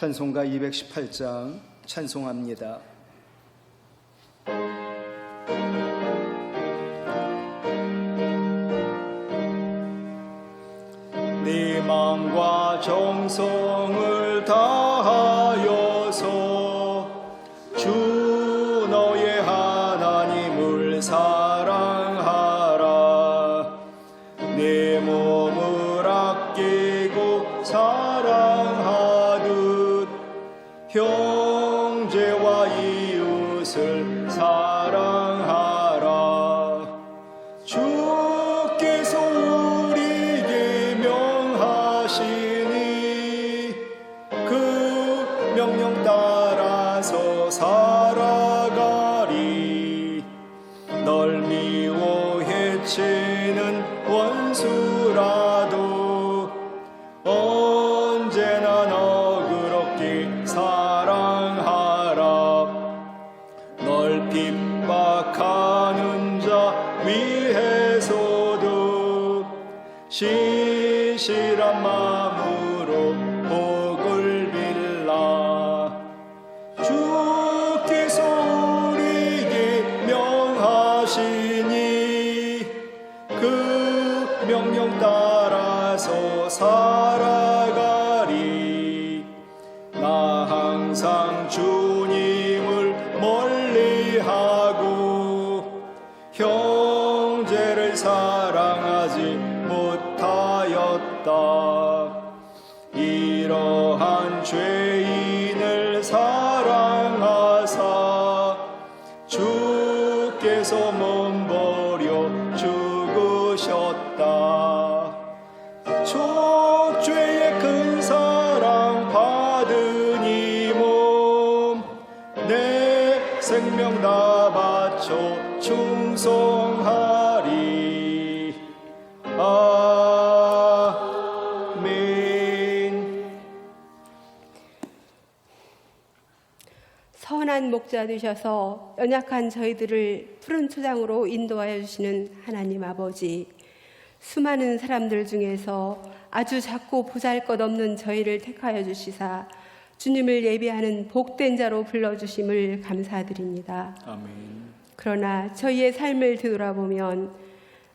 찬송가 218장 찬송합니다. 네 마음과 정성을 다하여서 주 너의 하나님을 사랑하라. 내 몸을 아끼고 사랑하듯 형제와 이웃을 사랑하라. 주께서 우리에게 명하시니 그 명령 따라서 살아가리. 널 미워 해치는 원수라도 언제나 너그럽게 사랑하라. 널 핍박하는 자 위해서도 신실한 마음으로 복을 빌라. 주께서 우리에게 명하시니 그 명령 따라서 살아가리. 나 항상 주님을 멀리하고 형제를 사랑하지 못하였다. 이러한 죄인을 사랑하사 주께서 몸버려 죽으셨다. 족죄의 큰 사랑 받은 이 몸 내 생명 다 바쳐 충성하리. 아멘. 선한 목자 되셔서 연약한 저희들을 푸른 초장으로 인도하여 주시는 하나님 아버지, 수많은 사람들 중에서 아주 작고 보잘것없는 저희를 택하여 주시사 주님을 예배하는 복된 자로 불러주심을 감사드립니다. 아멘. 그러나 저희의 삶을 되돌아보면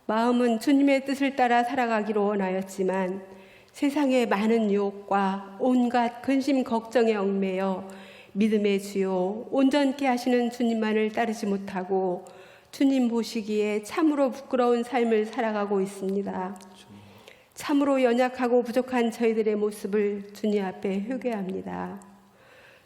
마음은 주님의 뜻을 따라 살아가기로 원하였지만 세상의 많은 유혹과 온갖 근심 걱정에 얽매여 믿음의 주요 온전케 하시는 주님만을 따르지 못하고 주님 보시기에 참으로 부끄러운 삶을 살아가고 있습니다. 참으로 연약하고 부족한 저희들의 모습을 주님 앞에 회개합니다.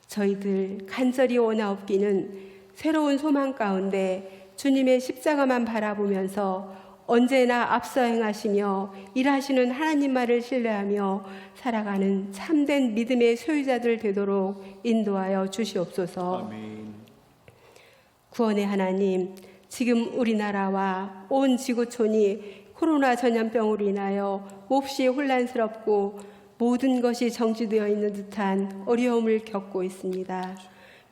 저희들 간절히 원하옵기는 새로운 소망 가운데 주님의 십자가만 바라보면서 언제나 앞서 행하시며 일하시는 하나님만을 신뢰하며 살아가는 참된 믿음의 소유자들 되도록 인도하여 주시옵소서. 아멘. 구원의 하나님, 지금 우리나라와 온 지구촌이 코로나 전염병으로 인하여 몹시 혼란스럽고 모든 것이 정지되어 있는 듯한 어려움을 겪고 있습니다.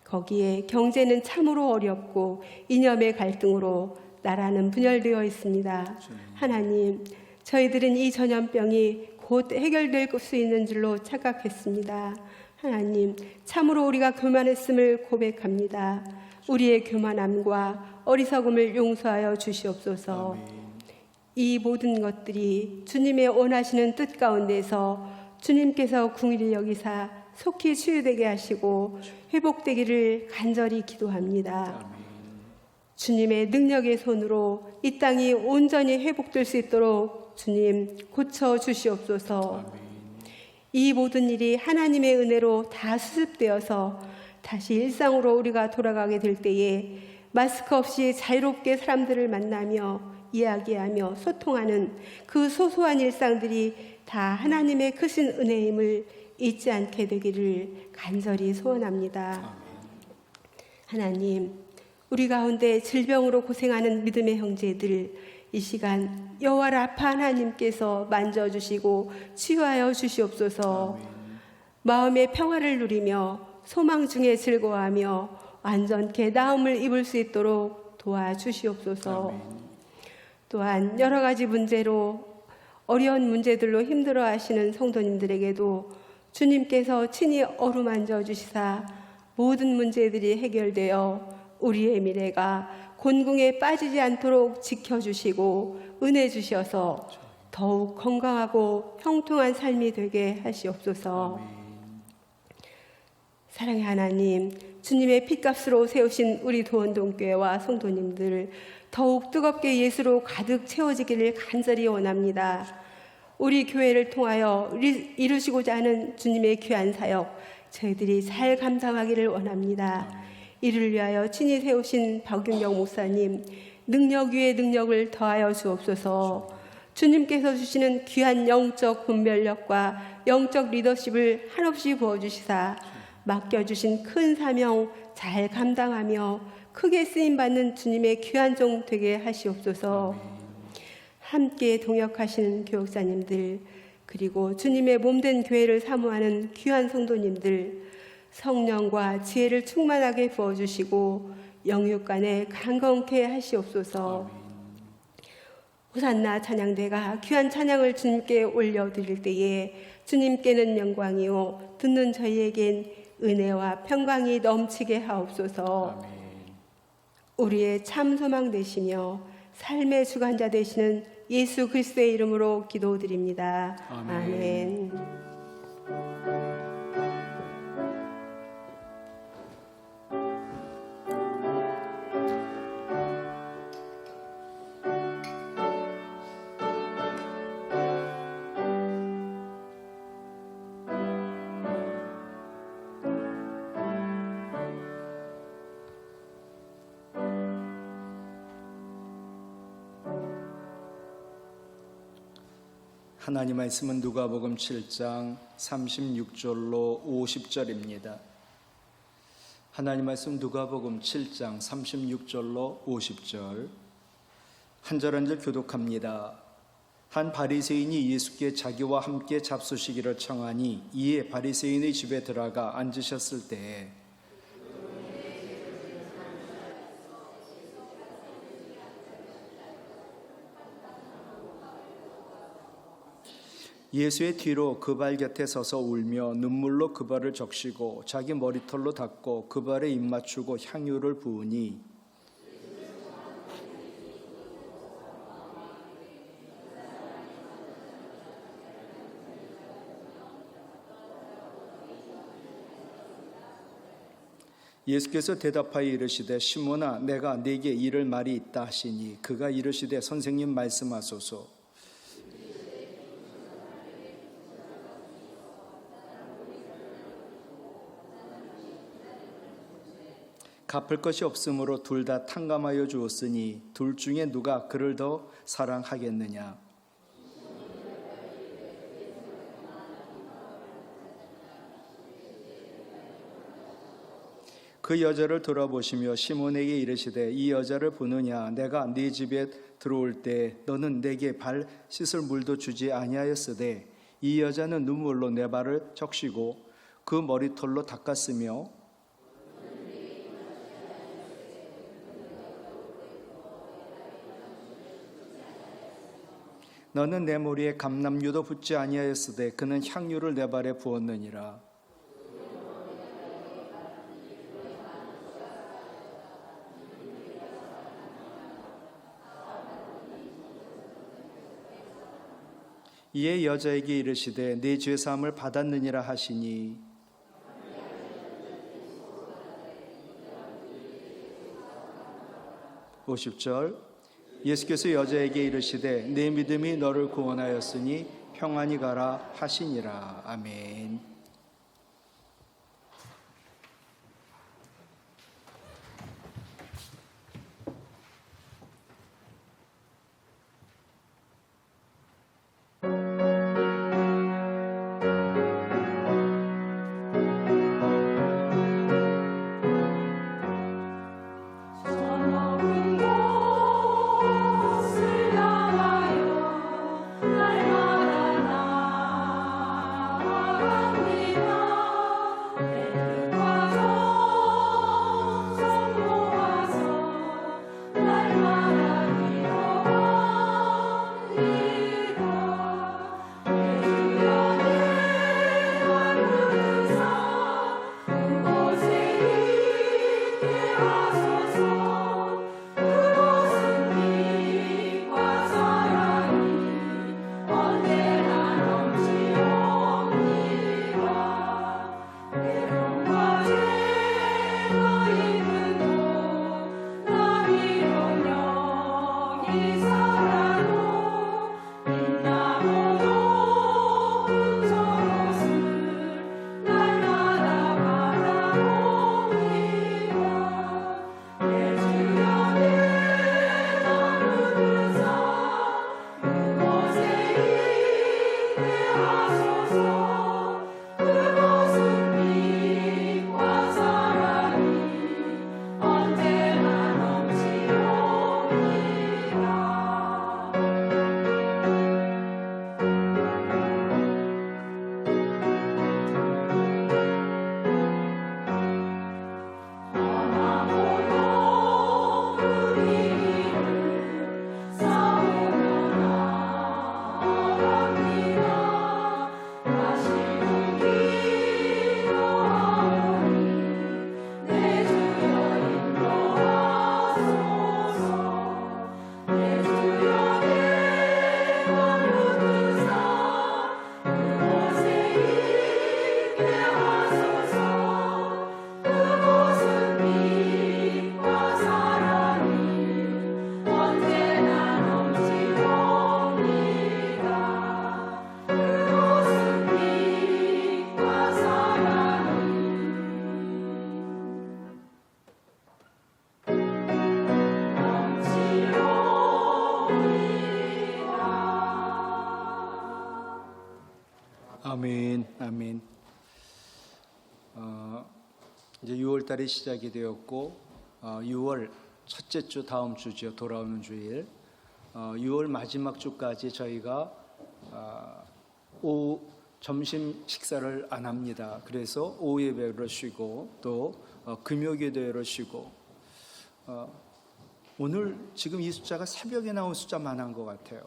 거기에 경제는 참으로 어렵고 이념의 갈등으로 나라는 분열되어 있습니다. 하나님, 저희들은 이 전염병이 곧 해결될 수 있는 줄로 착각했습니다. 하나님, 참으로 우리가 교만했음을 고백합니다. 우리의 교만함과 어리석음을 용서하여 주시옵소서. 아멘. 이 모든 것들이 주님의 원하시는 뜻 가운데서 주님께서 긍휼히 여기사 속히 치유되게 하시고 회복되기를 간절히 기도합니다. 아멘. 주님의 능력의 손으로 이 땅이 온전히 회복될 수 있도록 주님 고쳐 주시옵소서. 아멘. 이 모든 일이 하나님의 은혜로 다 수습되어서 다시 일상으로 우리가 돌아가게 될 때에 마스크 없이 자유롭게 사람들을 만나며 이야기하며 소통하는 그 소소한 일상들이 다 하나님의 크신 은혜임을 잊지 않게 되기를 간절히 소원합니다. 하나님, 우리 가운데 질병으로 고생하는 믿음의 형제들, 이 시간 여호와 라파 하나님께서 만져주시고 치유하여 주시옵소서. 마음의 평화를 누리며 소망 중에 즐거워하며 완전케 나음을 입을 수 있도록 도와주시옵소서. 또한 여러 가지 문제로 어려운 문제들로 힘들어하시는 성도님들에게도 주님께서 친히 어루만져 주시사 모든 문제들이 해결되어 우리의 미래가 곤궁에 빠지지 않도록 지켜주시고 은혜 주셔서 더욱 건강하고 형통한 삶이 되게 하시옵소서. 사랑의 하나님, 주님의 핏값으로 세우신 우리 도원동교회와 성도님들 더욱 뜨겁게 예수로 가득 채워지기를 간절히 원합니다. 우리 교회를 통하여 이루시고자 하는 주님의 귀한 사역 저희들이 잘 감당하기를 원합니다. 이를 위하여 친히 세우신 박윤경 목사님 능력 위에 능력을 더하여 주옵소서. 주님께서 주시는 귀한 영적 분별력과 영적 리더십을 한없이 부어주시사 맡겨주신 큰 사명 잘 감당하며 크게 쓰임받는 주님의 귀한 종 되게 하시옵소서. 함께 동역하시는 교역자님들 그리고 주님의 몸된 교회를 사모하는 귀한 성도님들 성령과 지혜를 충만하게 부어주시고 영육간에 강건케 하시옵소서. 호산나 찬양대가 귀한 찬양을 주님께 올려드릴 때에 주님께는 영광이요 듣는 저희에겐 은혜와 평강이 넘치게 하옵소서. 우리의 참 소망 되시며 삶의 주관자 되시는 예수 그리스도의 이름으로 기도드립니다. 아멘. 하나님 말씀은 누가복음 7장 36절로 50절입니다. 하나님 말씀 누가복음 7장 36절로 50절 한 절 한 절 교독합니다. 한 바리새인이 예수께 자기와 함께 잡수시기를 청하니 이에 바리새인의 집에 들어가 앉으셨을 때에 예수의 뒤로 그 발 곁에 서서 울며 눈물로 그 발을 적시고 자기 머리털로 닦고 그 발에 입 맞추고 향유를 부으니 예수께서 대답하여 이르시되 시몬아 내가 네게 이를 말이 있다 하시니 그가 이르시되 선생님 말씀하소서. 갚을 것이 없으므로 둘 다 탕감하여 주었으니 둘 중에 누가 그를 더 사랑하겠느냐. 그 여자를 돌아보시며 시몬에게 이르시되 이 여자를 보느냐. 내가 네 집에 들어올 때 너는 내게 발 씻을 물도 주지 아니하였으되 이 여자는 눈물로 내 발을 적시고 그 머리털로 닦았으며 너는 내 머리에 감람유도 붓지 아니하였으되 그는 향유를 내 발에 부었느니라. 이에 여자에게 이르시되 네 죄사함을 받았느니라 하시니 50절 예수께서 여자에게 이르시되 내 믿음이 너를 구원하였으니 평안히 가라 하시니라. 아멘. 날마다 나아가니 이제 6월 달이 시작이 되었고 6월 첫째 주 다음 주죠. 돌아오는 주일 6월 마지막 주까지 저희가 오후 점심 식사를 안 합니다. 그래서 오후 예배를 쉬고 또 금요기도회를 쉬고 오늘 지금 이 숫자가 새벽에 나온 숫자만 한 것 같아요.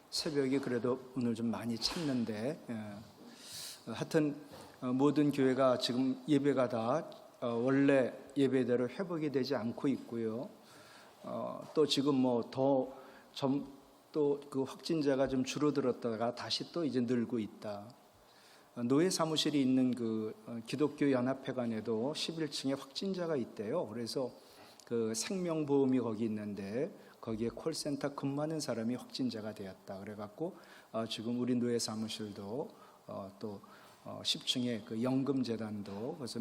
새벽에 그래도 오늘 좀 많이 찼는데 하여튼 모든 교회가 지금 예배가 다 원래 예배대로 회복이 되지 않고 있고요. 또 지금 또 그 확진자가 좀 줄어들었다가 다시 또 이제 늘고 있다. 노예 사무실이 있는 그 기독교 연합회관에도 11층에 확진자가 있대요. 그래서 그 생명보험이 거기 있는데 거기에 콜센터 근무하는 사람이 확진자가 되었다. 그래갖고 지금 우리 노예 사무실도 또 10층에 그 연금재단도 그래서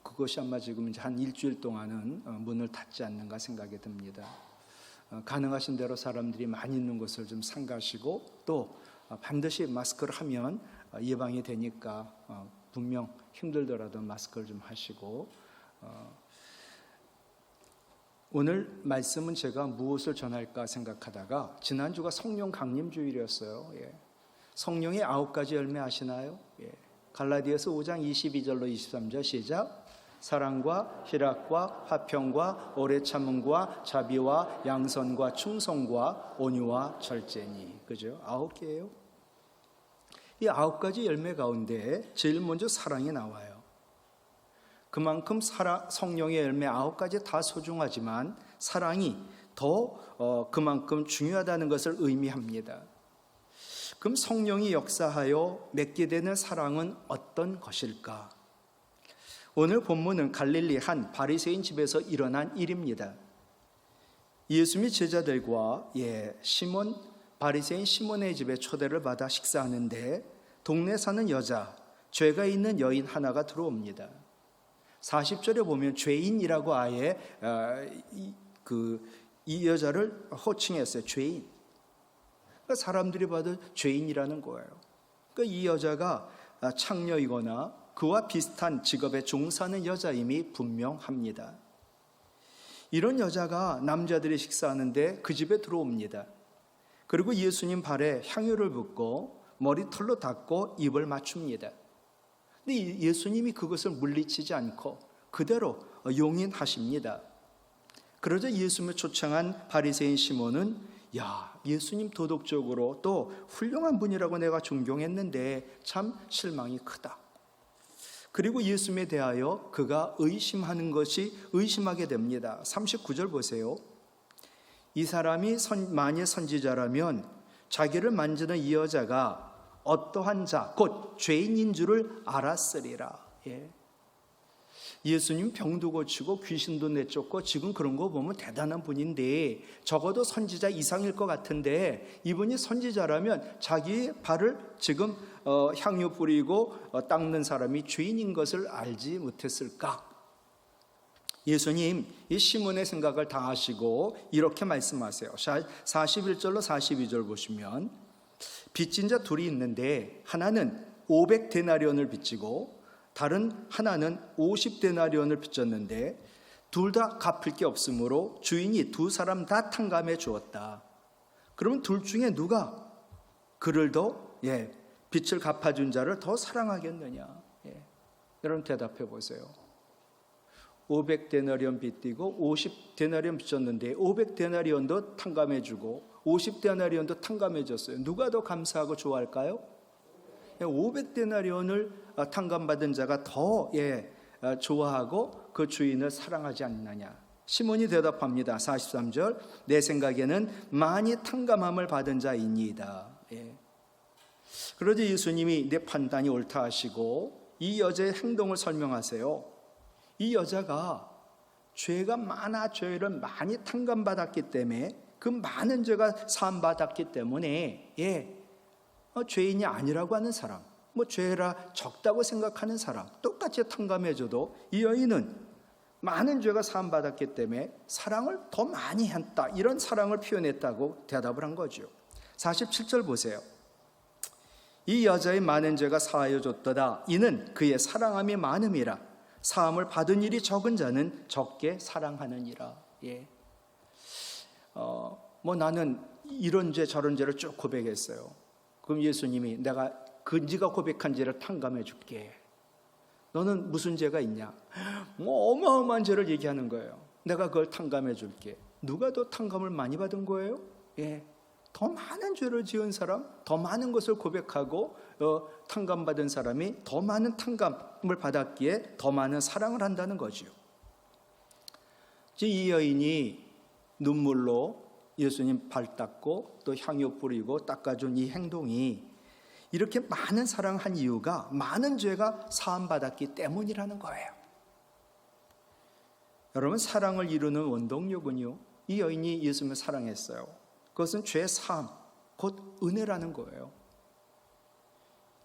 그것이 아마 지금 이제 한 일주일 동안은 문을 닫지 않는가 생각이 듭니다. 가능하신 대로 사람들이 많이 있는 곳을 좀 삼가시고 또 반드시 마스크를 하면 예방이 되니까 분명 힘들더라도 마스크를 좀 하시고 오늘 말씀은 제가 무엇을 전할까 생각하다가 지난주가 성령 강림 주일이었어요. 성령의 9가지 열매 아시나요? 갈라디아서 5장 22절로 23절 시작. 사랑과 희락과 화평과 오래 참음과 자비와 양선과 충성과 온유와 절제니. 그죠? 9개예요. 이 9가지 열매 가운데 제일 먼저 사랑이 나와요. 그만큼 성령의 열매 9가지 다 소중하지만 사랑이 더 그만큼 중요하다는 것을 의미합니다. 그럼 성령이 역사하여 맺게 되는 사랑은 어떤 것일까? 오늘 본문은 갈릴리 한 바리새인 집에서 일어난 일입니다. 예수님이 제자들과 시몬 바리새인 시몬의 집에 초대를 받아 식사하는데 동네 사는 여자, 죄가 있는 여인 하나가 들어옵니다. 40절에 보면 죄인이라고 아예 이 여자를 호칭했어요. 죄인. 그러니까 사람들이 봐도 죄인이라는 거예요. 그러니까 이 여자가 창녀이거나 그와 비슷한 직업에 종사하는 여자임이 분명합니다. 이런 여자가 남자들이 식사하는데 그 집에 들어옵니다. 그리고 예수님 발에 향유를 붓고 머리털로 닦고 입을 맞춥니다. 근데 예수님이 그것을 물리치지 않고 그대로 용인하십니다. 그러자 예수님을 초청한 바리새인 시몬은 예수님 도덕적으로 또 훌륭한 분이라고 내가 존경했는데 참 실망이 크다. 그리고 예수님에 대하여 그가 의심하게 됩니다. 39절 보세요. 이 사람이 만일 선지자라면 자기를 만지는 이 여자가 어떠한 자, 곧 죄인인 줄을 알았으리라. 예수님 병도 고치고 귀신도 내쫓고 지금 그런 거 보면 대단한 분인데 적어도 선지자 이상일 것 같은데 이분이 선지자라면 자기의 발을 지금 향유 뿌리고 닦는 사람이 죄인인 것을 알지 못했을까? 예수님 이 시몬의 생각을 다 아시고 이렇게 말씀하세요. 41절로 42절 보시면 빚진 자 둘이 있는데 하나는 500데나리온을 빚지고 다른 하나는 50데나리온을 빚졌는데 둘 다 갚을 게 없으므로 주인이 두 사람 다 탕감해 주었다. 그러면 둘 중에 누가 그를 더 빚을 갚아준 자를 더 사랑하겠느냐? 여러분 대답해 보세요. 500데나리온 빚지고 50데나리온 빚졌는데 500데나리온도 탕감해 주고 50데나리온도 탕감해 줬어요. 누가 더 감사하고 좋아할까요? 500데나리온을 탕감받은 자가 더 좋아하고 그 주인을 사랑하지 않느냐. 시몬이 대답합니다. 43절 내 생각에는 많이 탕감함을 받은 자이니이다. 그러자 예수님이 내 판단이 옳다 하시고 이 여자의 행동을 설명하세요. 이 여자가 죄가 많아 죄를 많이 탕감받았기 때문에 그 많은 죄가 사함받았기 때문에 죄인이 아니라고 하는 사람, 죄라 적다고 생각하는 사람 똑같이 탕감해줘도 이 여인은 많은 죄가 사함받았기 때문에 사랑을 더 많이 했다. 이런 사랑을 표현했다고 대답을 한 거죠. 47절 보세요. 이 여자의 많은 죄가 사하여 줬도다. 이는 그의 사랑함이 많음이라. 사함을 받은 일이 적은 자는 적게 사랑하느니라. 예. 나는 이런 죄 저런 죄를 쭉 고백했어요. 그럼 예수님이 내가 네가 고백한 죄를 탕감해 줄게. 너는 무슨 죄가 있냐? 어마어마한 죄를 얘기하는 거예요. 내가 그걸 탕감해 줄게. 누가 더 탕감을 많이 받은 거예요? 예. 더 많은 죄를 지은 사람, 더 많은 것을 고백하고 탕감받은 사람이 더 많은 탕감을 받았기에 더 많은 사랑을 한다는 거지요. 이 여인이 눈물로 예수님 발 닦고 또 향유 뿌리고 닦아준 이 행동이 이렇게 많은 사랑한 이유가 많은 죄가 사함받았기 때문이라는 거예요. 여러분, 사랑을 이루는 원동력은요, 이 여인이 예수님을 사랑했어요. 그것은 죄 사함, 곧 은혜라는 거예요.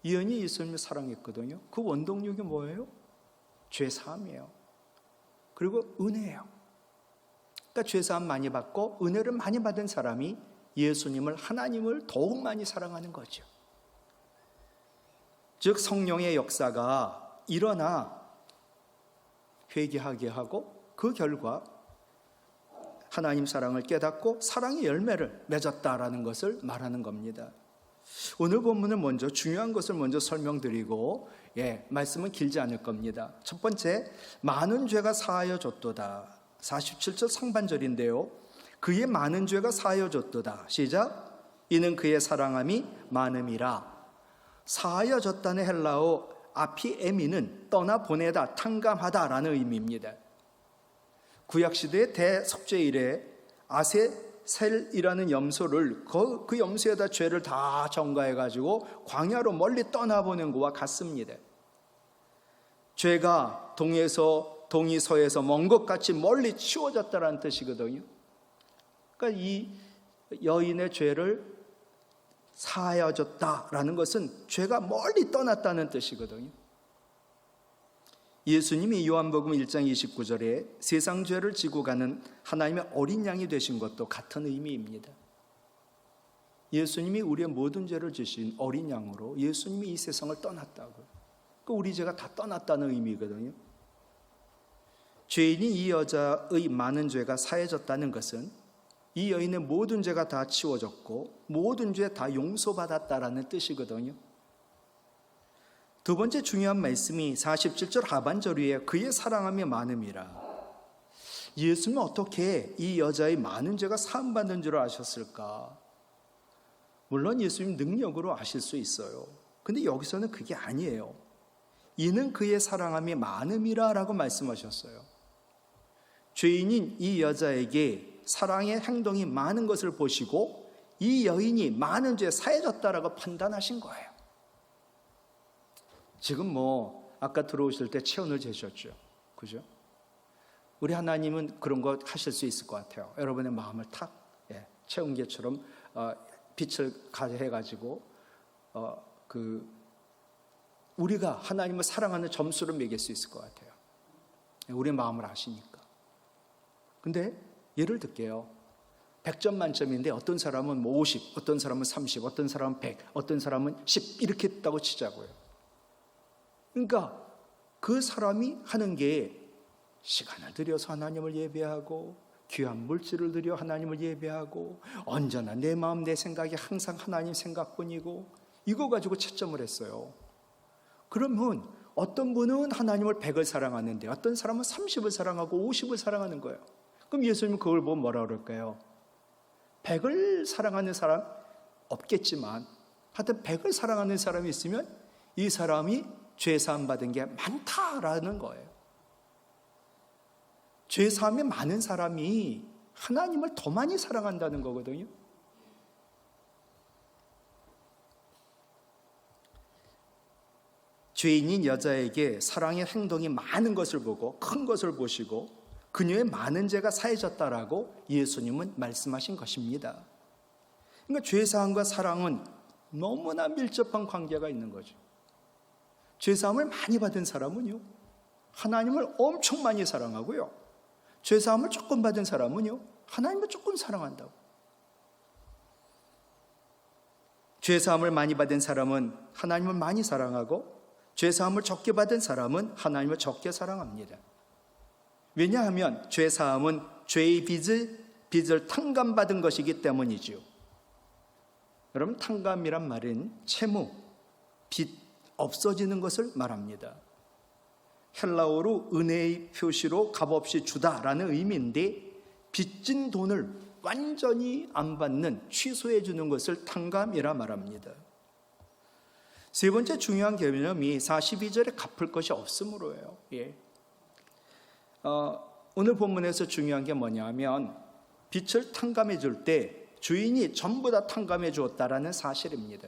이 여인이 예수님을 사랑했거든요. 그 원동력이 뭐예요? 죄 사함이에요. 그리고 은혜예요. 그러니까 죄 사함 많이 받고 은혜를 많이 받은 사람이 예수님을, 하나님을 더욱 많이 사랑하는 거죠. 즉 성령의 역사가 일어나 회개하게 하고 그 결과 하나님 사랑을 깨닫고 사랑의 열매를 맺었다라는 것을 말하는 겁니다. 오늘 본문을 먼저 중요한 것을 먼저 설명드리고 말씀은 길지 않을 겁니다. 첫 번째, 많은 죄가 사하여졌도다. 47절 상반절인데요. 그의 많은 죄가 사하여졌도다. 시작. 이는 그의 사랑함이 많음이라. 사하여졌다는 헬라어 아피에미는 떠나보내다, 탕감하다라는 의미입니다. 구약시대의 대속죄 이래 아세셀이라는 염소를 그 염소에다 죄를 다 전가해가지고 광야로 멀리 떠나보낸 것과 같습니다. 죄가 동이 서에서 먼 것 같이 멀리 치워졌다는 뜻이거든요. 그러니까 이 여인의 죄를 사하여졌다라는 것은 죄가 멀리 떠났다는 뜻이거든요. 예수님이 요한복음 1장 29절에 세상 죄를 지고 가는 하나님의 어린 양이 되신 것도 같은 의미입니다. 예수님이 우리의 모든 죄를 지신 어린 양으로 예수님이 이 세상을 떠났다고요. 그러니까 우리 죄가 다 떠났다는 의미거든요. 죄인이 이 여자의 많은 죄가 사해졌다는 것은 이 여인의 모든 죄가 다 치워졌고 모든 죄 다 용서받았다라는 뜻이거든요. 두 번째 중요한 말씀이 47절 하반절 위에 그의 사랑함이 많음이라. 예수님은 어떻게 이 여자의 많은 죄가 사함받는 줄 아셨을까? 물론 예수님 능력으로 아실 수 있어요. 근데 여기서는 그게 아니에요. 이는 그의 사랑함이 많음이라 라고 말씀하셨어요. 죄인인 이 여자에게 사랑의 행동이 많은 것을 보시고 이 여인이 많은 죄에 사해졌다라고 판단하신 거예요. 지금 아까 들어오실 때 체온을 재셨죠. 그죠? 우리 하나님은 그런 거 하실 수 있을 것 같아요. 여러분의 마음을 탁 체온계처럼 빛을 가해가지고 우리가 하나님을 사랑하는 점수를 매길 수 있을 것 같아요. 우리 마음을 아시니까. 근데 예를 들게요. 100점 만점인데 어떤 사람은 50, 어떤 사람은 30, 어떤 사람은 100, 어떤 사람은 10 이렇게 했다고 치자고요. 그러니까 그 사람이 하는 게 시간을 들여서 하나님을 예배하고 귀한 물질을 들여 하나님을 예배하고 언제나 내 마음 내 생각이 항상 하나님 생각뿐이고 이거 가지고 채점을 했어요. 그러면 어떤 분은 하나님을 100을 사랑하는데 어떤 사람은 30을 사랑하고 50을 사랑하는 거예요. 그럼 예수님은 그걸 보면 뭐라 그럴까요? 100을 사랑하는 사람 없겠지만 하여튼 100을 사랑하는 사람이 있으면 이 사람이 죄사함 받은 게 많다라는 거예요. 죄사함이 많은 사람이 하나님을 더 많이 사랑한다는 거거든요. 죄인인 여자에게 사랑의 행동이 많은 것을 보고 큰 것을 보시고 그녀의 많은 죄가 사해졌다라고 예수님은 말씀하신 것입니다. 그러니까 죄사함과 사랑은 너무나 밀접한 관계가 있는 거죠. 죄사함을 많이 받은 사람은요, 하나님을 엄청 많이 사랑하고요. 죄사함을 조금 받은 사람은요, 하나님을 조금 사랑한다고. 죄사함을 많이 받은 사람은 하나님을 많이 사랑하고 죄사함을 적게 받은 사람은 하나님을 적게 사랑합니다. 왜냐하면 죄사함은 죄의 빚을 탕감받은 것이기 때문이지요. 여러분, 탕감이란 말은 채무, 빚 없어지는 것을 말합니다. 헬라어로 은혜의 표시로 값없이 주다라는 의미인데, 빚진 돈을 완전히 안 받는, 취소해 주는 것을 탕감이라 말합니다. 세 번째 중요한 개념이 42절에 갚을 것이 없으므로예요. 오늘 본문에서 중요한 게 뭐냐면, 빚을 탕감해 줄 때 주인이 전부 다 탕감해 주었다라는 사실입니다.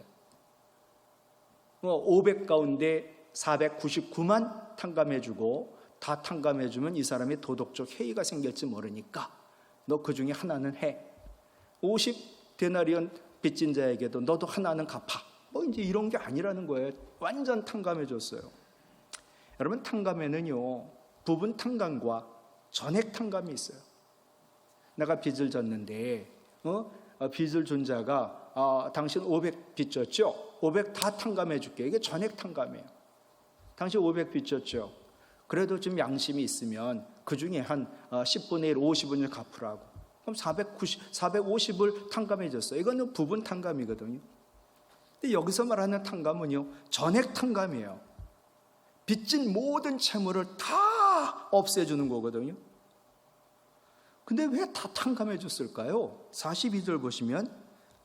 500 가운데 499만 탕감해 주고, 다 탕감해 주면 이 사람이 도덕적 해이가 생길지 모르니까 너 그 중에 하나는 해. 50데나리온 빚진 자에게도 너도 하나는 갚아. 이제 이런 게 아니라는 거예요. 완전 탕감해 줬어요. 여러분, 탕감에는요, 부분 탕감과 전액 탕감이 있어요. 내가 빚을 졌는데 빚을 준 자가 당신 500 빚졌죠? 500 다 탕감해 줄게. 이게 전액 탕감이에요. 당신 500 빚졌죠? 그래도 좀 양심이 있으면 그 중에 한 10분의 1, 50분을 갚으라고. 그럼 450을 탕감해 줬어요. 이거는 부분 탕감이거든요. 근데 여기서 말하는 탕감은요, 전액 탕감이에요. 빚진 모든 채무를 다 없애주는 거거든요. 근데 왜 다 탕감해 줬을까요? 42절 보시면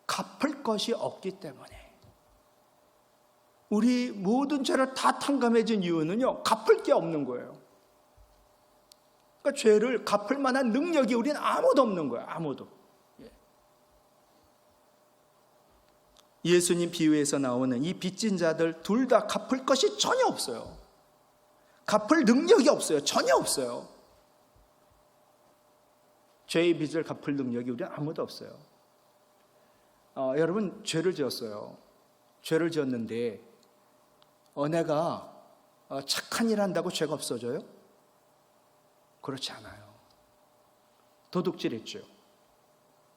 갚을 것이 없기 때문에. 우리 모든 죄를 다 탕감해 준 이유는요, 갚을 게 없는 거예요. 그러니까 죄를 갚을 만한 능력이 우리는 아무도 없는 거예요. 아무도. 예수님 비유에서 나오는 이 빚진 자들 둘 다 갚을 것이 전혀 없어요. 갚을 능력이 없어요. 전혀 없어요. 죄의 빚을 갚을 능력이 우리는 아무도 없어요. 여러분, 죄를 지었어요. 죄를 지었는데 내가 착한 일 한다고 죄가 없어져요? 그렇지 않아요. 도둑질했죠.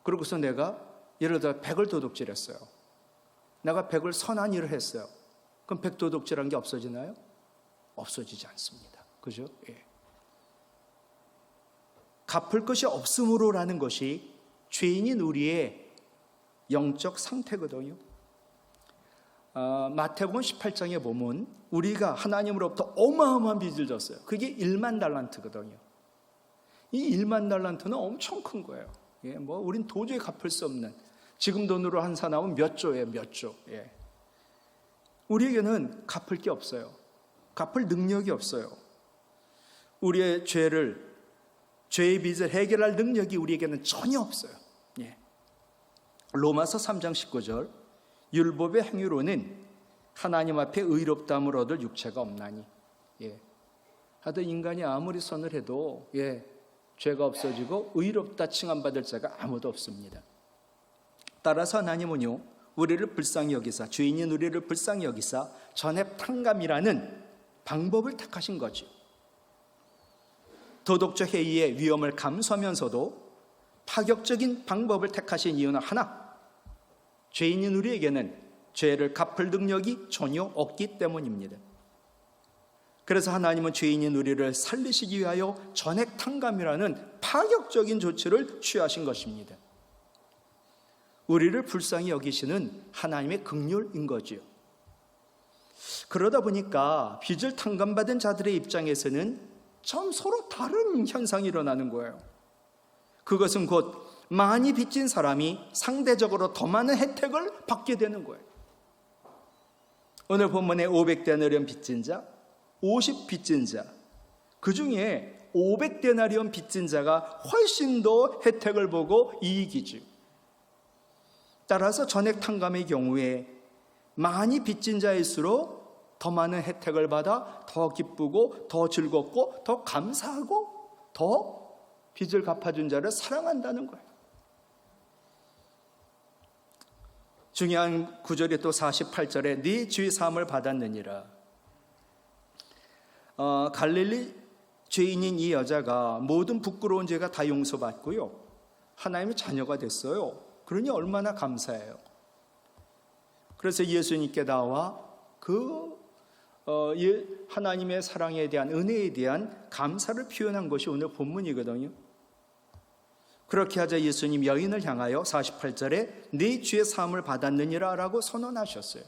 그러고서 내가 예를 들어 100을 도둑질했어요. 내가 100을 선한 일을 했어요. 그럼 100 도둑질한 게 없어지나요? 없어지지 않습니다. 그죠? 갚을 것이 없음으로라는 것이 죄인인 우리의 영적 상태거든요. 마태복음 18장에 보면 우리가 하나님으로부터 어마어마한 빚을 졌어요. 그게 1만 달란트거든요. 이 1만 달란트는 엄청 큰 거예요. 우린 도저히 갚을 수 없는, 지금 돈으로 환산하면 몇 조예요, 몇 조. 우리에게는 갚을 게 없어요. 갚을 능력이 없어요. 우리의 죄의 빚을 해결할 능력이 우리에게는 전혀 없어요. 로마서 3장 19절, 율법의 행위로는 하나님 앞에 의롭다함을 얻을 육체가 없나니. 하여튼 인간이 아무리 선을 해도 죄가 없어지고 의롭다 칭함받을 자가 아무도 없습니다. 따라서 하나님은요, 우리를 불쌍히 여기사, 죄인인 우리를 불쌍히 여기사 전액 탕감이라는 방법을 택하신 거죠. 도덕적 해이의 위험을 감수하면서도 파격적인 방법을 택하신 이유는 하나, 죄인인 우리에게는 죄를 갚을 능력이 전혀 없기 때문입니다. 그래서 하나님은 죄인인 우리를 살리시기 위하여 전액 탕감이라는 파격적인 조치를 취하신 것입니다. 우리를 불쌍히 여기시는 하나님의 긍휼인 거지요. 그러다 보니까 빚을 탕감받은 자들의 입장에서는 참 서로 다른 현상이 일어나는 거예요. 그것은 곧 많이 빚진 사람이 상대적으로 더 많은 혜택을 받게 되는 거예요. 오늘 본문에 500데나리온 빚진 자, 50 빚진 자, 그 중에 500데나리온 빚진 자가 훨씬 더 혜택을 보고 이익이죠. 따라서 전액 탕감의 경우에 많이 빚진 자일수록 더 많은 혜택을 받아 더 기쁘고 더 즐겁고 더 감사하고 더 빚을 갚아준 자를 사랑한다는 거예요. 중요한 구절이 또 48절에 네 죄 사함을 받았느니라. 갈릴리 죄인인 이 여자가 모든 부끄러운 죄가 다 용서받고요, 하나님의 자녀가 됐어요. 그러니 얼마나 감사해요. 그래서 예수님께 나와 그 하나님의 사랑에 대한, 은혜에 대한 감사를 표현한 것이 오늘 본문이거든요. 그렇게 하자 예수님 여인을 향하여 48절에 네 죄 사함을 받았느니라 라고 선언하셨어요.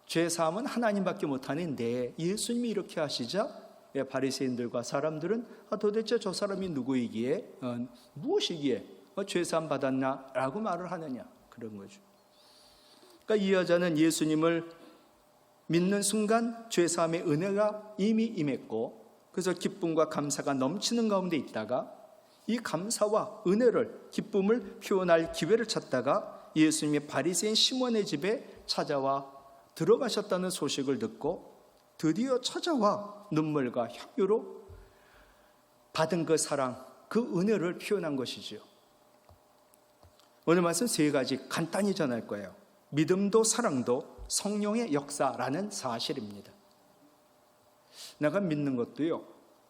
죄 사함은 하나님밖에 못하는데 예수님이 이렇게 하시자 바리새인들과 사람들은 도대체 저 사람이 누구이기에, 무엇이기에 죄 사함 받았나 라고 말을 하느냐, 그런 거죠. 그러니까 이 여자는 예수님을 믿는 순간 죄 사함의 은혜가 이미 임했고, 그래서 기쁨과 감사가 넘치는 가운데 있다가 이 감사와 은혜를, 기쁨을 표현할 기회를 찾다가 예수님이 바리새인 시몬의 집에 찾아와 들어가셨다는 소식을 듣고 드디어 찾아와 눈물과 향유로 받은 그 사랑, 그 은혜를 표현한 것이지요. 오늘 말씀 세 가지 간단히 전할 거예요. 믿음도 사랑도 성령의 역사라는 사실입니다. 내가 믿는 것도요,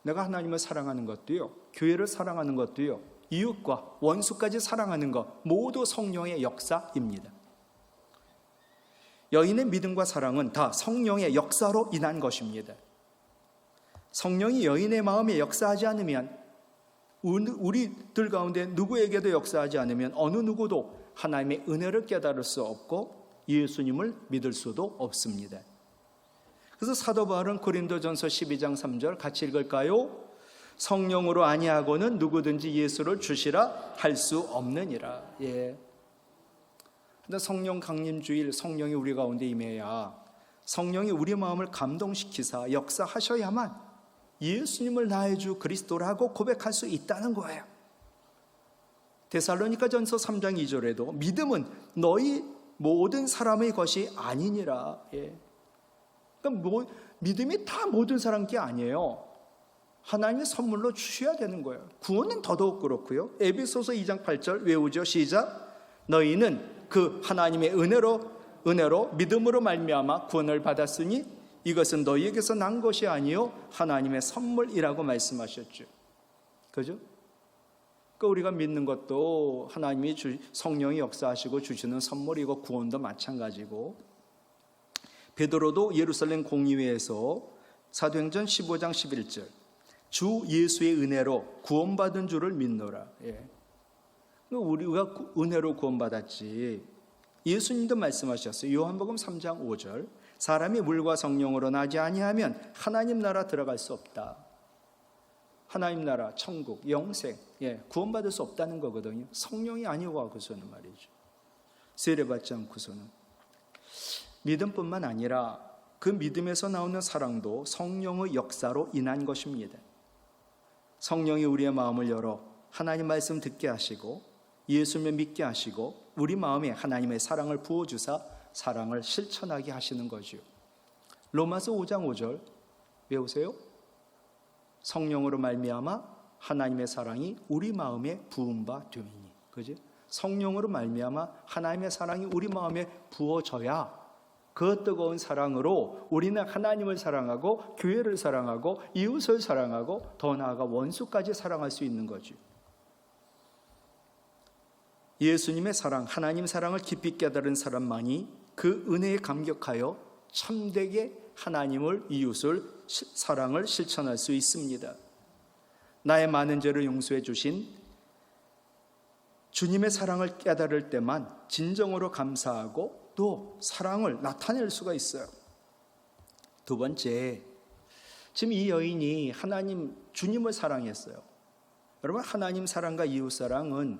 내가 하나님을 사랑하는 것도요, 교회를 사랑하는 것도요, 이웃과 원수까지 사랑하는 것 모두 성령의 역사입니다. 여인의 믿음과 사랑은 다 성령의 역사로 인한 것입니다. 성령이 여인의 마음에 역사하지 않으면, 우리들 가운데 누구에게도 역사하지 않으면 어느 누구도 하나님의 은혜를 깨달을 수 없고 예수님을 믿을 수도 없습니다. 그래서 사도 바울은 고린도전서 12장 3절 같이 읽을까요? 성령으로 아니하고는 누구든지 예수를 주시라 할 수 없느니라. 예. 근데 성령 강림주일, 성령이 우리 가운데 임해야, 성령이 우리 마음을 감동시키사 역사하셔야만 예수님을 나의 주 그리스도라고 고백할 수 있다는 거예요. 데살로니가전서 3장 2절에도 믿음은 너희 모든 사람의 것이 아니니라. 예. 그러니까 믿음이 다 모든 사람 게 아니에요. 하나님의 선물로 주셔야 되는 거예요. 구원은 더더욱 그렇고요. 에베소서 2장 8절 외우죠. 시작. 너희는 그 하나님의 은혜로 믿음으로 말미암아 구원을 받았으니 이것은 너희에게서 난 것이 아니요 하나님의 선물이라고 말씀하셨죠. 그죠? 그러니까 우리가 믿는 것도 하나님이 성령이 역사하시고 주시는 선물이고, 구원도 마찬가지고, 베드로도 예루살렘 공의회에서 사도행전 15장 11절 주 예수의 은혜로 구원받은 줄을 믿노라. 예. 우리가 은혜로 구원받았지. 예수님도 말씀하셨어요. 요한복음 3장 5절 사람이 물과 성령으로 나지 아니하면 하나님 나라 들어갈 수 없다. 하나님 나라, 천국, 영생, 구원받을 수 없다는 거거든요. 성령이 아니고 하고서는 말이죠. 세례받지 않고서는. 믿음뿐만 아니라 그 믿음에서 나오는 사랑도 성령의 역사로 인한 것입니다. 성령이 우리의 마음을 열어 하나님 말씀 듣게 하시고 예수님을 믿게 하시고 우리 마음에 하나님의 사랑을 부어주사 사랑을 실천하게 하시는 거죠. 로마서 5장 5절 외우세요. 성령으로 말미암아 하나님의 사랑이 우리 마음에 부은 바 되니. 그죠? 성령으로 말미암아 하나님의 사랑이 우리 마음에 부어져야 그 뜨거운 사랑으로 우리는 하나님을 사랑하고 교회를 사랑하고 이웃을 사랑하고 더 나아가 원수까지 사랑할 수 있는 거죠. 예수님의 사랑, 하나님 사랑을 깊이 깨달은 사람만이 그 은혜에 감격하여 참되게 하나님을, 이웃을, 사랑을 실천할 수 있습니다. 나의 많은 죄를 용서해 주신 주님의 사랑을 깨달을 때만 진정으로 감사하고 또 사랑을 나타낼 수가 있어요. 두 번째, 지금 이 여인이 하나님, 주님을 사랑했어요. 여러분, 하나님 사랑과 이웃 사랑은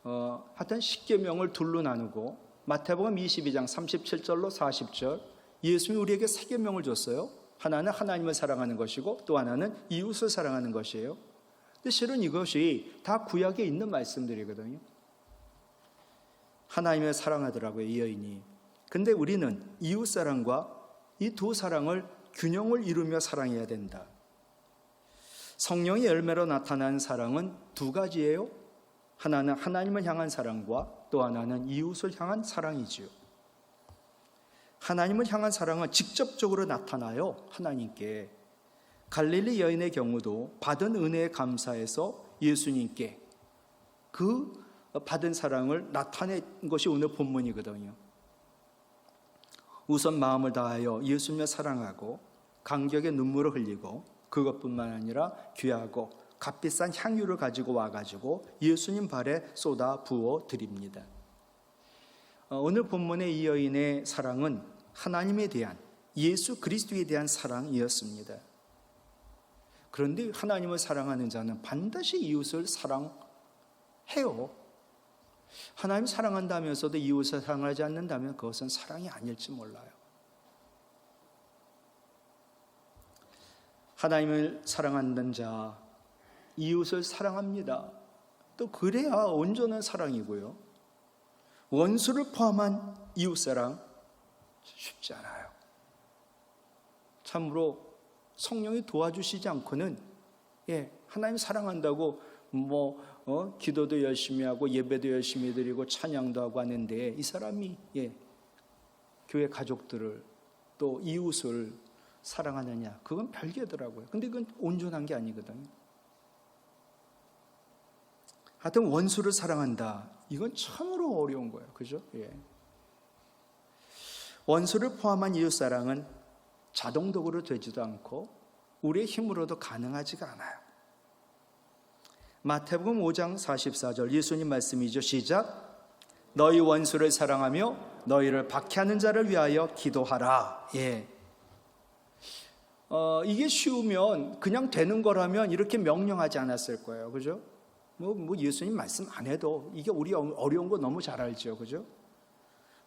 하여튼 10계명을 둘로 나누고 마태복음 22장 37절로 40절 예수님이 우리에게 3계명을 줬어요. 하나는 하나님을 사랑하는 것이고 또 하나는 이웃을 사랑하는 것이에요. 근데 실은 이것이 다 구약에 있는 말씀들이거든요. 하나님을 사랑하더라고요, 이 여인이. 근데 우리는 이웃 사랑과 이 두 사랑을 균형을 이루며 사랑해야 된다. 성령의 열매로 나타나는 사랑은 두 가지예요. 하나는 하나님을 향한 사랑과 또 하나는 이웃을 향한 사랑이지요. 하나님을 향한 사랑은 직접적으로 나타나요. 하나님께. 갈릴리 여인의 경우도 받은 은혜에 감사해서 예수님께 그 받은 사랑을 나타낸 것이 오늘 본문이거든요. 우선 마음을 다하여 예수님을 사랑하고 감격의 눈물을 흘리고 그것뿐만 아니라 귀하고 값비싼 향유를 가지고 와가지고 예수님 발에 쏟아 부어 드립니다. 오늘 본문의 이 여인의 사랑은 하나님에 대한, 예수 그리스도에 대한 사랑이었습니다. 그런데 하나님을 사랑하는 자는 반드시 이웃을 사랑해요. 하나님 사랑한다면서도 이웃을 사랑하지 않는다면 그것은 사랑이 아닐지 몰라요. 하나님을 사랑하는 자, 이웃을 사랑합니다. 또 그래야 온전한 사랑이고요. 원수를 포함한 이웃사랑 쉽지 않아요. 참으로 성령이 도와주시지 않고는 하나님 사랑한다고 기도도 열심히 하고 예배도 열심히 드리고 찬양도 하고 하는데 이 사람이 교회 가족들을 또 이웃을 사랑하느냐, 그건 별개더라고요. 근데 그건 온전한 게 아니거든요. 하여튼 원수를 사랑한다, 이건 참으로 어려운 거예요. 그죠? 원수를 포함한 이웃사랑은 자동적으로 되지도 않고 우리의 힘으로도 가능하지가 않아요. 마태복음 5장 44절 예수님 말씀이죠. 시작. 너희 원수를 사랑하며 너희를 박해하는 자를 위하여 기도하라. 이게 쉬우면 그냥 되는 거라면 이렇게 명령하지 않았을 거예요. 그죠? 예수님 말씀 안 해도 이게 우리 어려운 거 너무 잘 알죠. 그죠?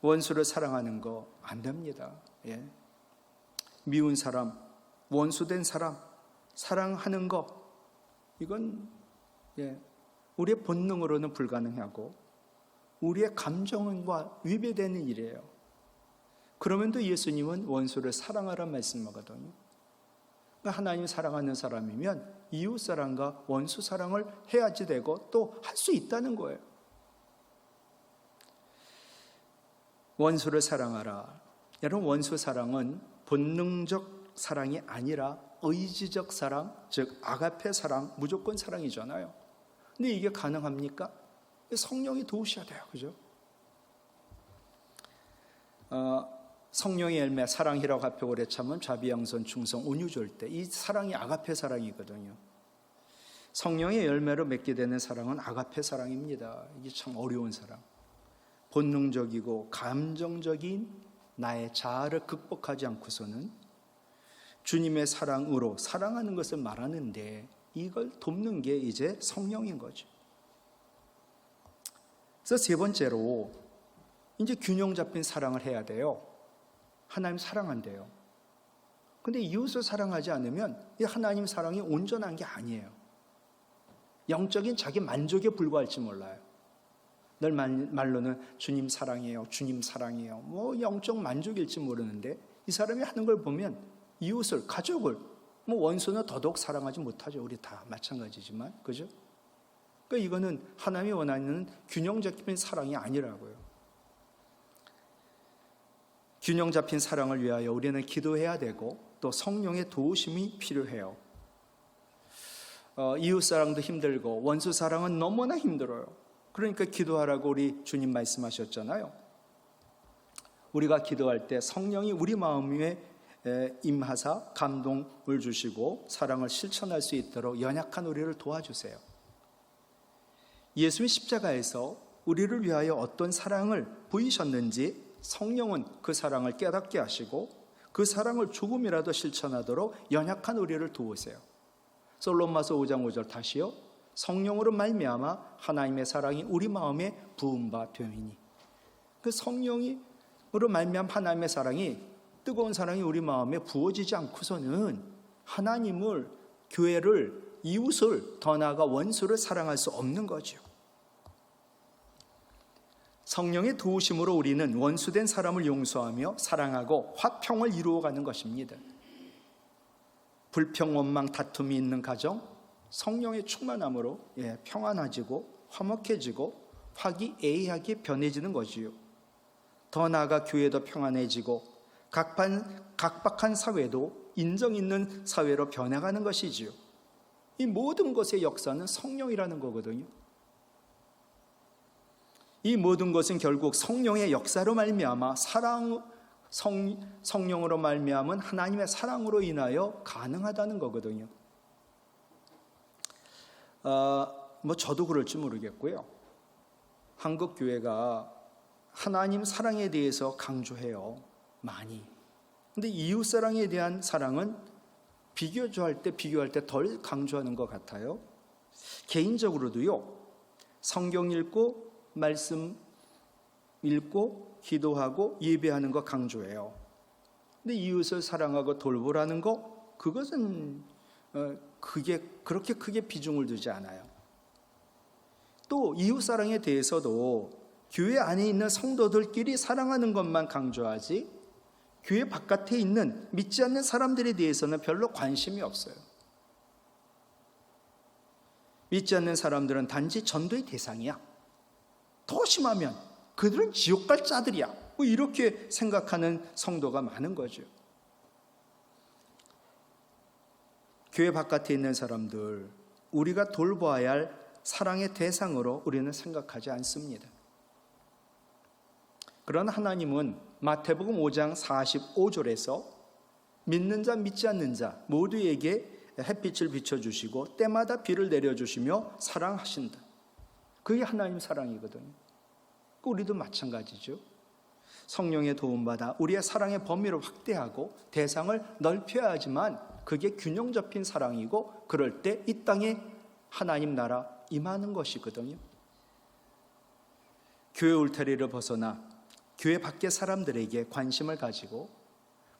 원수를 사랑하는 거 안 됩니다. 미운 사람, 원수된 사람 사랑하는 거, 이건 우리의 본능으로는 불가능하고 우리의 감정과 위배되는 일이에요. 그러면도 예수님은 원수를 사랑하라는 말씀하거든요. 그러니까 하나님 사랑하는 사람이면 이웃 사랑과 원수 사랑을 해야지 되고 또 할 수 있다는 거예요. 원수를 사랑하라. 여러분, 원수 사랑은 본능적 사랑이 아니라 의지적 사랑, 즉 아가페 사랑, 무조건 사랑이잖아요. 근데 이게 가능합니까? 성령이 도우셔야 돼요. 그죠? 성령의 열매, 사랑이라고 앞에 오래 참음, 자비, 양선, 충성, 온유, 절대. 이 사랑이 아가페 사랑이거든요. 성령의 열매로 맺게 되는 사랑은 아가페 사랑입니다. 이게 참 어려운 사랑. 본능적이고 감정적인 나의 자아를 극복하지 않고서는 주님의 사랑으로 사랑하는 것을 말하는데 이걸 돕는 게 이제 성령인 거죠. 그래서 세 번째로 이제 균형 잡힌 사랑을 해야 돼요. 하나님 사랑한대요. 근데 이웃을 사랑하지 않으면 이 하나님 사랑이 온전한 게 아니에요. 영적인 자기 만족에 불과할지 몰라요. 늘 말로는 주님 사랑해요, 주님 사랑해요. 영적 만족일지 모르는데 이 사람이 하는 걸 보면 이웃을, 가족을, 원수는 더더욱 사랑하지 못하죠. 우리 다 마찬가지지만, 그죠? 그러니까 이거는 하나님이 원하는 균형 잡힌 사랑이 아니라고요. 균형 잡힌 사랑을 위하여 우리는 기도해야 되고 또 성령의 도우심이 필요해요. 이웃 사랑도 힘들고 원수 사랑은 너무나 힘들어요. 그러니까 기도하라고 우리 주님 말씀하셨잖아요. 우리가 기도할 때 성령이 우리 마음에 임하사 감동을 주시고 사랑을 실천할 수 있도록 연약한 우리를 도와주세요. 예수의 십자가에서 우리를 위하여 어떤 사랑을 보이셨는지 성령은 그 사랑을 깨닫게 하시고 그 사랑을 조금이라도 실천하도록 연약한 우리를 도우세요. 솔로몬서 5장 5절 다시요. 성령으로 말미암아 하나님의 사랑이 우리 마음에 부은 바 되이니. 그 성령으로 말미암아 하나님의 사랑이, 뜨거운 사랑이 우리 마음에 부어지지 않고서는 하나님을, 교회를, 이웃을, 더 나아가 원수를 사랑할 수 없는 거죠. 성령의 도우심으로 우리는 원수된 사람을 용서하며 사랑하고 화평을 이루어가는 것입니다. 불평, 원망, 다툼이 있는 가정, 성령의 충만함으로 평안해지고 화목해지고 화기애애하게 변해지는 것이요. 더 나아가 교회도 평안해지고 각박한 사회도 인정 있는 사회로 변해가는 것이지요. 이 모든 것의 역사는 성령이라는 거거든요. 이 모든 것은 결국 성령의 역사로 말미암아 성령으로 말미암은 하나님의 사랑으로 인하여 가능하다는 거거든요. 저도 그럴지 모르겠고요. 한국 교회가 하나님 사랑에 대해서 강조해요. 많이. 근데 이웃 사랑에 대한 사랑은 비교할 때 덜 강조하는 것 같아요. 개인적으로도요. 성경 읽고 말씀 읽고 기도하고 예배하는 거 강조해요. 근데 이웃을 사랑하고 돌보라는 거, 그것은 그렇게 크게 비중을 두지 않아요. 또 이웃 사랑에 대해서도 교회 안에 있는 성도들끼리 사랑하는 것만 강조하지, 교회 바깥에 있는 믿지 않는 사람들에 대해서는 별로 관심이 없어요. 믿지 않는 사람들은 단지 전도의 대상이야. 더 심하면 그들은 지옥 갈 자들이야. 이렇게 생각하는 성도가 많은 거죠. 교회 바깥에 있는 사람들, 우리가 돌보아야 할 사랑의 대상으로 우리는 생각하지 않습니다. 그러나 하나님은 마태복음 5장 45절에서 믿는 자 믿지 않는 자 모두에게 햇빛을 비춰주시고 때마다 비를 내려주시며 사랑하신다. 그게 하나님 사랑이거든요. 우리도 마찬가지죠. 성령의 도움받아 우리의 사랑의 범위를 확대하고 대상을 넓혀야 하지만 그게 균형 잡힌 사랑이고, 그럴 때 이 땅에 하나님 나라 임하는 것이거든요. 교회 울타리를 벗어나 교회 밖의 사람들에게 관심을 가지고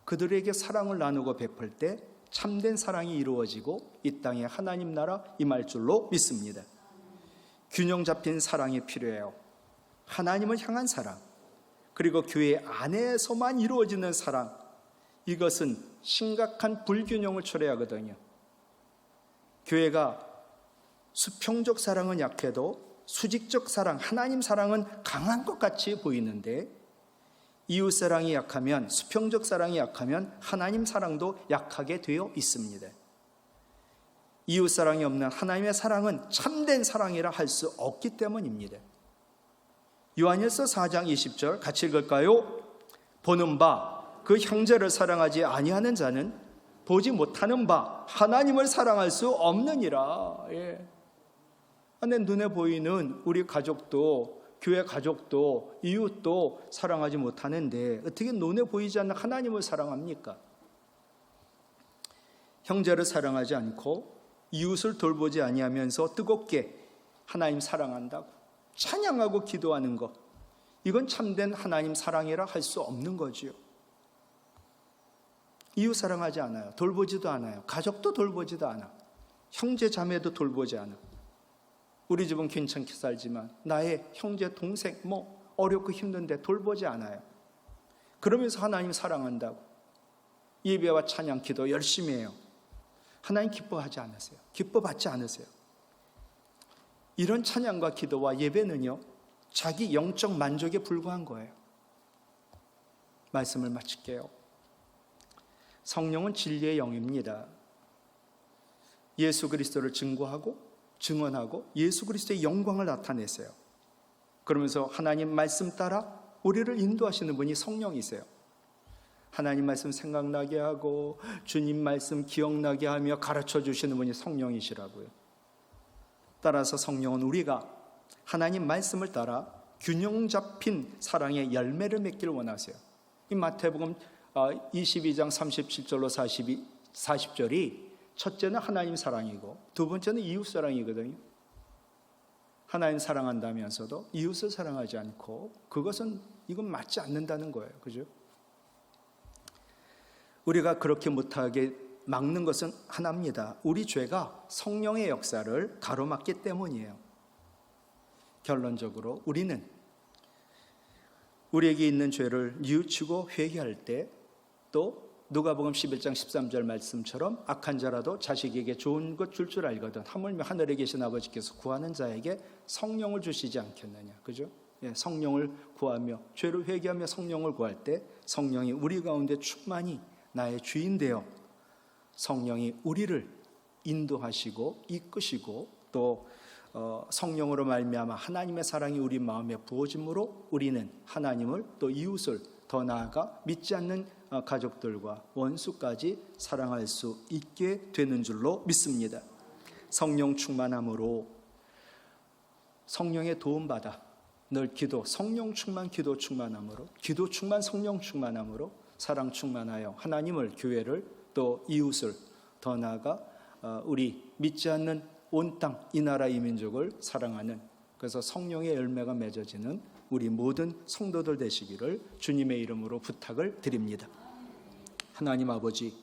그들에게 사랑을 나누고 베풀 때 참된 사랑이 이루어지고 이 땅에 하나님 나라 임할 줄로 믿습니다. 균형 잡힌 사랑이 필요해요. 하나님을 향한 사랑, 그리고 교회 안에서만 이루어지는 사랑, 이것은 심각한 불균형을 초래하거든요. 교회가 수평적 사랑은 약해도 수직적 사랑, 하나님 사랑은 강한 것 같이 보이는데, 이웃 사랑이 약하면, 수평적 사랑이 약하면 하나님 사랑도 약하게 되어 있습니다. 이웃 사랑이 없는 하나님의 사랑은 참된 사랑이라 할 수 없기 때문입니다. 요한일서 4장 20절 같이 읽을까요? 보는 바 그 형제를 사랑하지 아니하는 자는 보지 못하는 바 하나님을 사랑할 수 없느니라. 내 눈에 보이는 우리 가족도, 교회 가족도, 이웃도 사랑하지 못하는데 어떻게 눈에 보이지 않는 하나님을 사랑합니까? 형제를 사랑하지 않고 이웃을 돌보지 아니하면서 뜨겁게 하나님 사랑한다고 찬양하고 기도하는 것, 이건 참된 하나님 사랑이라 할 수 없는 거지요. 이웃 사랑하지 않아요. 돌보지도 않아요. 가족도 돌보지도 않아. 형제 자매도 돌보지 않아. 우리 집은 괜찮게 살지만 나의 형제 동생 어렵고 힘든데 돌보지 않아요. 그러면서 하나님 사랑한다고 예배와 찬양 기도 열심히 해요. 하나님 기뻐하지 않으세요. 기뻐받지 않으세요. 이런 찬양과 기도와 예배는요, 자기 영적 만족에 불과한 거예요. 말씀을 마칠게요. 성령은 진리의 영입니다. 예수 그리스도를 증거하고 증언하고 예수 그리스도의 영광을 나타내세요. 그러면서 하나님 말씀 따라 우리를 인도하시는 분이 성령이세요. 하나님 말씀 생각나게 하고 주님 말씀 기억나게 하며 가르쳐 주시는 분이 성령이시라고요. 따라서 성령은 우리가 하나님 말씀을 따라 균형 잡힌 사랑의 열매를 맺기를 원하세요. 이 마태복음 22장 37절로 40절이 첫째는 하나님 사랑이고 두 번째는 이웃 사랑이거든요. 하나님 사랑한다면서도 이웃을 사랑하지 않고, 이건 맞지 않는다는 거예요. 그죠? 우리가 그렇게 못하게 막는 것은 하나입니다. 우리 죄가 성령의 역사를 가로막기 때문이에요. 결론적으로 우리는 우리에게 있는 죄를 뉘우치고 회개할 때, 또 누가복음 11장 13절 말씀처럼 악한 자라도 자식에게 좋은 것 줄 줄 알거든 하물며 하늘에 계신 아버지께서 구하는 자에게 성령을 주시지 않겠느냐. 그죠? 성령을 구하며 죄를 회개하며 성령을 구할 때 성령이 우리 가운데 충만히 나의 주인 되어 성령이 우리를 인도하시고 이끄시고, 또 성령으로 말미암아 하나님의 사랑이 우리 마음에 부어짐으로 우리는 하나님을 또 이웃을 더 나아가 믿지 않는 가족들과 원수까지 사랑할 수 있게 되는 줄로 믿습니다. 성령 충만함으로 성령의 도움받아 늘 기도, 성령 충만, 기도 충만함으로, 기도 충만, 성령 충만함으로 사랑 충만하여 하나님을, 교회를, 또 이웃을, 더 나아가 우리 믿지 않는 온 땅, 이 나라, 이 민족을 사랑하는, 그래서 성령의 열매가 맺어지는 우리 모든 성도들 되시기를 주님의 이름으로 부탁을 드립니다. 하나님 아버지,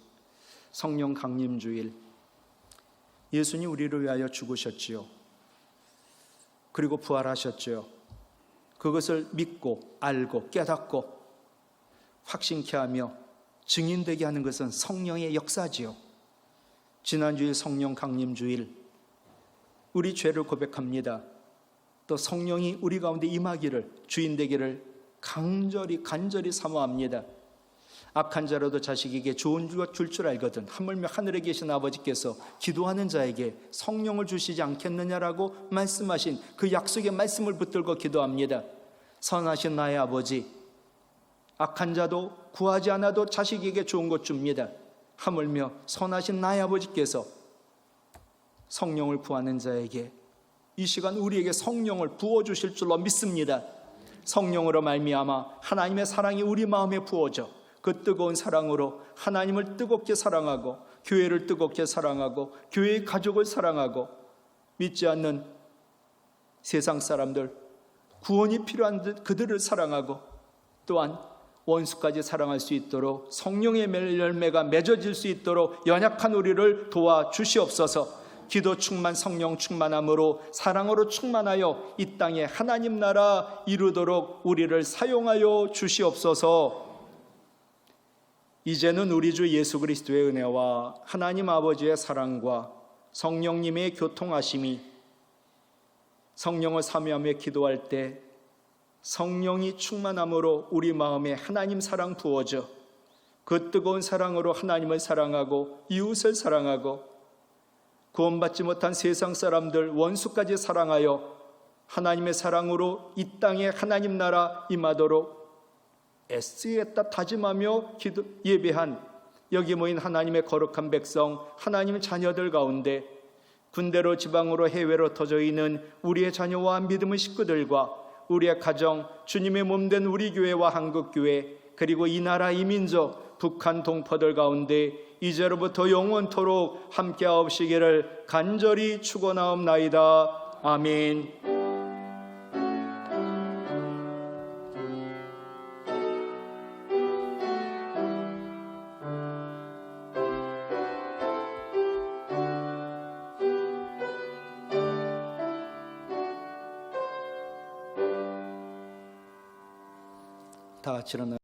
성령 강림주일, 예수님 우리를 위하여 죽으셨지요. 그리고 부활하셨지요. 그것을 믿고 알고 깨닫고 확신케 하며 증인되게 하는 것은 성령의 역사지요. 지난주일 성령 강림주일, 우리 죄를 고백합니다. 또 성령이 우리 가운데 임하기를, 주인 되기를 간절히 사모합니다. 악한 자라도 자식에게 좋은 것 줄 줄 알거든 하물며 하늘에 계신 아버지께서 기도하는 자에게 성령을 주시지 않겠느냐라고 말씀하신 그 약속의 말씀을 붙들고 기도합니다. 선하신 나의 아버지, 악한 자도 구하지 않아도 자식에게 좋은 것 줍니다. 하물며 선하신 나의 아버지께서 성령을 구하는 자에게 이 시간 우리에게 성령을 부어주실 줄로 믿습니다. 성령으로 말미암아 하나님의 사랑이 우리 마음에 부어져 그 뜨거운 사랑으로 하나님을 뜨겁게 사랑하고 교회를 뜨겁게 사랑하고 교회의 가족을 사랑하고 믿지 않는 세상 사람들, 구원이 필요한 그들을 사랑하고 또한 원수까지 사랑할 수 있도록 성령의 열매가 맺어질 수 있도록 연약한 우리를 도와주시옵소서. 기도 충만, 성령 충만함으로 사랑으로 충만하여 이 땅에 하나님 나라 이루도록 우리를 사용하여 주시옵소서. 이제는 우리 주 예수 그리스도의 은혜와 하나님 아버지의 사랑과 성령님의 교통하심이, 성령을 사모하며 기도할 때 성령이 충만함으로 우리 마음에 하나님 사랑 부어져 그 뜨거운 사랑으로 하나님을 사랑하고 이웃을 사랑하고 구원받지 못한 세상 사람들, 원수까지 사랑하여 하나님의 사랑으로 이 땅에 하나님 나라 임하도록 애쓰겠다 다짐하며 예배한 여기 모인 하나님의 거룩한 백성, 하나님의 자녀들 가운데 군대로 지방으로 해외로 터져 있는 우리의 자녀와 믿음의 식구들과 우리의 가정, 주님의 몸된 우리 교회와 한국교회, 그리고 이 나라 이 민족 북한 동포들 가운데 이제로부터 영원토록 함께하옵시기를 간절히 축원하옵나이다. 아멘. 다 같이 일어나